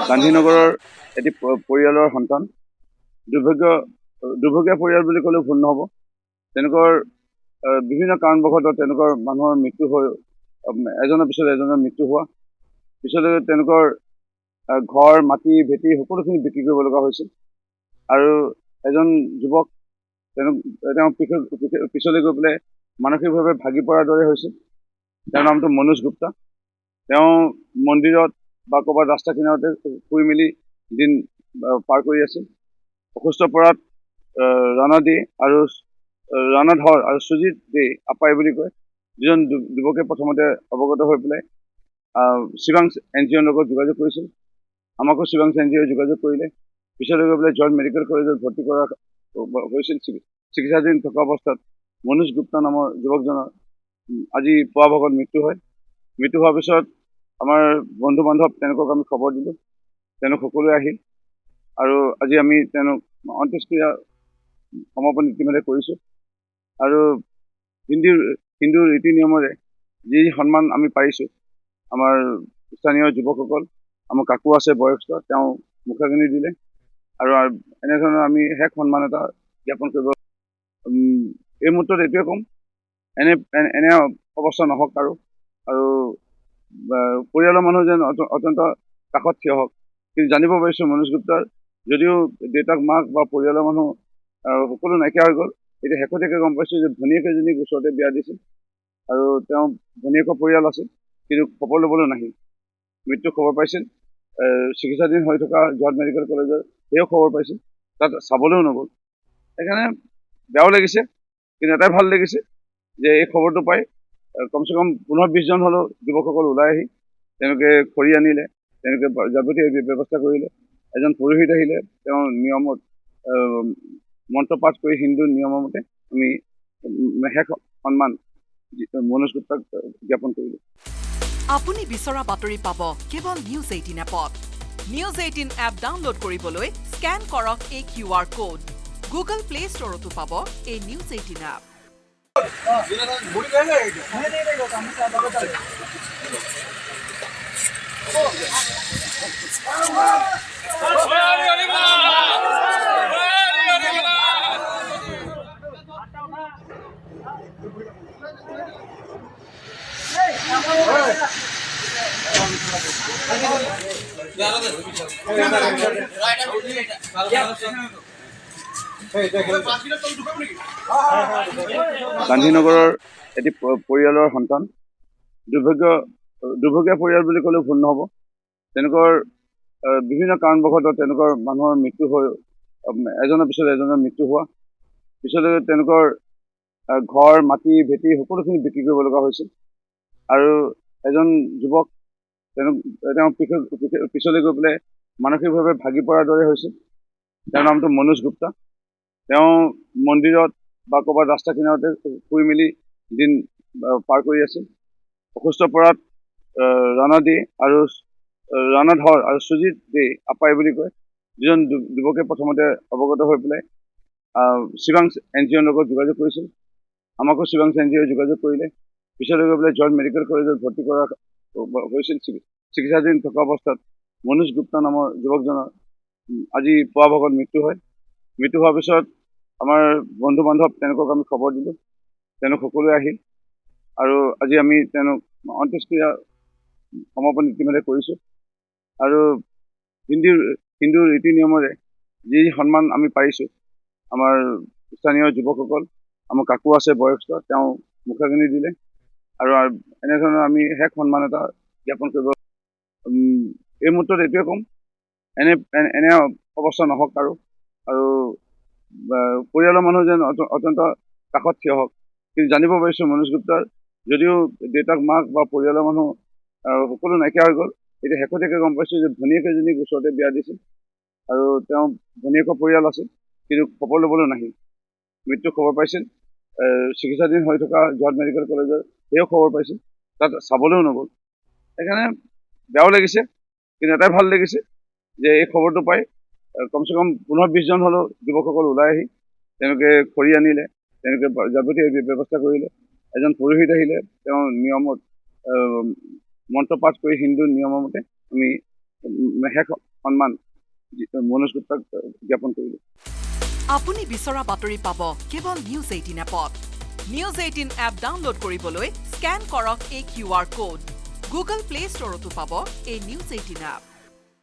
গান্ধীনগৰৰ এটি পৰিয়ালৰ সন্তান দুৰ্ভগীয়া পৰিয়াল বুলি ক'লেও ভুল নহ'ব। তেওঁলোকৰ বিভিন্ন কাৰণবশতঃ তেওঁলোকৰ মানুহৰ মৃত্যু হৈ এজনৰ পিছত এজনৰ মৃত্যু হোৱা পিছলৈ তেওঁলোকৰ ঘৰ মাটি ভেটি সকলোখিনি বিক্ৰী কৰিব লগা হৈছিল আৰু এজন যুৱক তেওঁ পিছলৈ গৈ পেলাই মানসিকভাৱে ভাগি পৰাৰ দৰে হৈছিল। তেওঁৰ নামটো মনোজ গুপ্তা। তেওঁ মন্দিৰত বা ক'ৰবাত ৰাস্তা কিনাৰতে শুই মেলি দিন পাৰ কৰি আছিল। অসুস্থ পৰাত ৰণধৰ আৰু সুজিত দে আপাই বুলি কয় দুজন যুৱকে প্ৰথমতে অৱগত হৈ পেলাই শিৱাংশ NGOৰ লগত যোগাযোগ কৰিছিল। আমাকো শিৱাংশ NGOই যোগাযোগ কৰিলে। পিছলৈ গৈ পেলাই জৰ্জ মেডিকেল কলেজত ভৰ্তি কৰা হৈছিল। চিকিৎসাধীন থকা অৱস্থাত মনোজ গুপ্তা নামৰ যুৱকজনৰ আজি পুৱা ভাগত মৃত্যু হয়। মৃত্যু হোৱাৰ পিছত আমাৰ বন্ধু বান্ধৱ তেওঁলোকক আমি খবৰ দিলোঁ। তেওঁলোক সকলোৱে আহিল আৰু আজি আমি তেওঁলোক অন্ত্যেষ্টিক্ৰিয়া সমাপন ইতিমধ্যে কৰিছোঁ আৰু হিন্দু ৰীতি নিয়মেৰে যি সন্মান আমি পাৰিছোঁ আমাৰ স্থানীয় যুৱকসকল আমাৰ কাকু আছে বয়সস্থ তেওঁ মুখাগ্নি দিলে আৰু এনেধৰণৰ আমি শেষ সন্মান এটা জ্ঞাপন কৰিব। এই মুহূৰ্তত এইটোৱে ক'ম এনে অৱস্থা নহওক আৰু পৰিয়ালৰ মানুহ যেন অত্যন্ত কাষত থিয় হওক। কিন্তু জানিব পাৰিছোঁ মনোজ গুপ্তাৰ যদিও দেউতাক মাক বা পৰিয়ালৰ মানুহ সকলো নাইকিয়া হৈ গ'ল, এতিয়া শেহতীয়াকৈ গম পাইছোঁ যে ভনীয়েক এজনীক ওচৰতে বিয়া দিছিল আৰু তেওঁ ভনীয়েকৰ পৰিয়াল আছিল কিন্তু খবৰ ল'বলৈ নাহিল। মৃত্যু খবৰ পাইছিল চিকিৎসাধীন হৈ থকা জৰ্জ মেডিকেল কলেজৰ সেয়াও খবৰ পাইছিল, তাত চাবলৈও নগ'ল। সেইকাৰণে বেয়াও লাগিছে কিন্তু এটাই ভাল লাগিছে যে এই খবৰটো পাই কমচে কম 15-20 জন হ'লেও যুৱকসকল ওলাই আহি তেওঁলোকে খৰি আনিলে, তেওঁলোকে যাৱতীয় ব্যৱস্থা কৰিলে। এজন পুৰোহিত আহিলে, তেওঁ নিয়মত মন্ত্ৰ পাঠ কৰি হিন্দু নিয়মৰ মতে আমি শেষ সন্মান মনোজ গুপ্তাক জ্ঞাপন কৰিলোঁ। আপুনি বিচৰা বাতৰি পাব কেৱল নিউজ 18 এপত। নিউজ 18 এপ ডাউনলোড কৰিবলৈ স্কেন কৰক এই QR কোড। গুগল প্লে ষ্টৰতো পাব এই নিউজ 18 এপ। গান্ধীনগৰৰ এটি পৰিয়ালৰ সন্তান দুৰ্ভগীয়া পৰিয়াল বুলি ক'লেও ভুল নহ'ব। তেওঁলোকৰ বিভিন্ন কাৰণবশতঃ তেওঁলোকৰ মানুহৰ মৃত্যু হৈ এজনৰ পিছত এজনৰ মৃত্যু হোৱা পিছলৈ তেওঁলোকৰ ঘৰ মাটি ভেটি সকলোখিনি বিক্ৰী কৰিব লগা হৈছিল আৰু এজন যুৱক তেওঁ পিছলৈ গৈ পেলাই মানসিকভাৱে ভাগি পৰাৰ দৰে হৈছিল। তেওঁৰ নামটো মনোজ গুপ্তা। তেওঁ মন্দিৰত বা ক'ৰবাত ৰাস্তা কিনাৰতে শুই মেলি দিন পাৰ কৰি আছিল। অসুস্থ পৰাত ৰণধৰ আৰু সুজিত দে আপাই বুলি কয় দুজন যুৱকে প্ৰথমতে অৱগত হৈ পেলাই শিৱাংশ NGOৰ লগত যোগাযোগ কৰিছিল। আমাকো শিৱাংশ NGOই যোগাযোগ কৰিলে। পিছলৈ গৈ পেলাই জৰ্জ মেডিকেল কলেজত ভৰ্তি কৰা হৈছিল। চিকিৎসাধীন থকা অৱস্থাত মনোজ গুপ্তা নামৰ যুৱকজনৰ আজি পুৱা ভাগত মৃত্যু হয়। মৃত্যু হোৱাৰ পিছত আমাৰ বন্ধু বান্ধৱ তেওঁলোকক আমি খবৰ দিলোঁ। তেওঁলোক সকলোৱে আহিল আৰু আজি আমি তেওঁলোক অন্ত্যেষ্টিক্ৰিয়া সমাপন ইতিমধ্যে কৰিছোঁ আৰু হিন্দু ৰীতি নিয়মেৰে যি সন্মান আমি পাৰিছোঁ আমাৰ স্থানীয় যুৱকসকল আমাৰ কাকু আছে বয়সস্থ তেওঁ মুখাগ্নি দিলে আৰু এনেধৰণৰ আমি শেষ সন্মান এটা জ্ঞাপন কৰিব। এই মুহূৰ্তত এইটোৱে ক'ম এনে অৱস্থা নহওক আৰু পৰিয়ালৰ মানুহ যেন অত্যন্ত কাষত থিয় হওক। কিন্তু জানিব পাৰিছোঁ মনোজ গুপ্তাৰ যদিও দেউতাক মাক বা পৰিয়ালৰ মানুহ সকলো নাইকিয়া হৈ গ'ল, এতিয়া শেহতীয়াকৈ গম পাইছোঁ যে ভনীয়েকেইজনীক ওচৰতে বিয়া দিছিল আৰু তেওঁ ভনীয়েকৰ পৰিয়াল আছিল, কিন্তু খবৰ ল'বলৈ নাহিল। মৃত্যুৰ খবৰ পাইছিল, চিকিৎসাধীন হৈ থকা যোৰহাট মেডিকেল কলেজৰ সেয়াও খবৰ পাইছিল, তাত চাবলৈও নগ'ল। সেইকাৰণে বেয়াও লাগিছে, কিন্তু এটাই ভাল লাগিছে যে এই খবৰটো পাই কমচে কম 15-20 জন হ'লেও যুৱকসকল ওলাই আহি তেওঁলোকে খৰি আনিলে, তেওঁলোকে যাৱতীয় ব্যৱস্থা কৰিলে। এজন পুৰোহিত আহিলে, তেওঁ নিয়মত মন্ত্ৰ পাঠ কৰি হিন্দু নিয়মৰ মতে আমি শেষ সন্মান মনোজ গুপ্তাক জ্ঞাপন কৰিলোঁ। আপুনি বিচৰা বাতৰি পাব কেৱল নিউজ 18 এপত। নিউজ 18 এপ ডাউনলোড কৰিবলৈ স্কেন কৰক এই QR কোড। গুগল প্লে ষ্টৰতো পাব এই নিউজ 18 এপ।